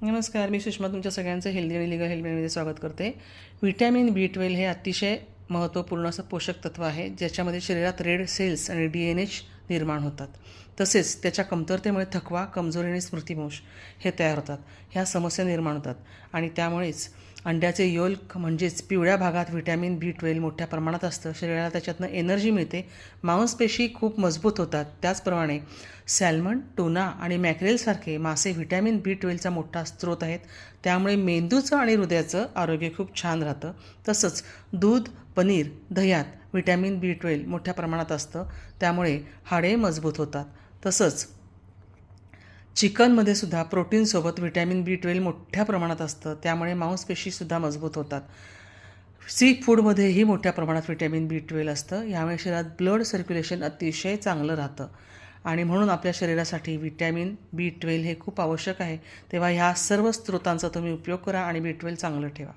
नमस्कार, मी सुषमा तुमच्या सगळ्यांचं हेल्दी आणि लिगल हेल्थमध्ये स्वागत करते. व्हिटॅमिन B12 हे अतिशय महत्त्वपूर्ण असं पोषक तत्व आहे, ज्याच्यामध्ये शरीरात रेड सेल्स आणि DNH निर्माण होतात. तसेच त्याच्या कमतरतेमुळे थकवा, कमजोरी आणि स्मृतिभ्रंश हे तयार होतात. ह्या समस्या निर्माण होतात आणि त्यामुळेच अंड्याचे योल्क म्हणजेच पिवळ्या भागात व्हिटॅमिन B12 मोठ्या प्रमाणात असतं. शरीराला त्याच्यातनं एनर्जी मिळते, मांसपेशी खूप मजबूत होतात. त्याचप्रमाणे सॅल्मन, टुना आणि मॅक्रेलसारखे मासे व्हिटॅमिन B12चा मोठा स्रोत आहेत. त्यामुळे मेंदूचं आणि हृदयाचं आरोग्य खूप छान राहतं. तसंच दूध, पनीर, दह्यात व्हिटॅमिन B12 मोठ्या प्रमाणात असतं. त्यामुळे हाडे मजबूत होतात. तसंच चिकनमध्ये सुद्धा प्रोटीनसोबत व्हिटॅमिन B12 मोठ्या प्रमाणात असतं. त्यामुळे मांसपेशीसुद्धा मजबूत होतात. सी फूडमध्येही मोठ्या प्रमाणात व्हिटॅमिन B12 असतं. यामुळे शरीरात ब्लड सर्क्युलेशन अतिशय चांगलं राहतं आणि म्हणून आपल्या शरीरासाठी व्हिटॅमिन B12 हे खूप आवश्यक आहे. तेव्हा ह्या सर्व स्रोतांचा तुम्ही उपयोग करा आणि B12 चांगलं ठेवा.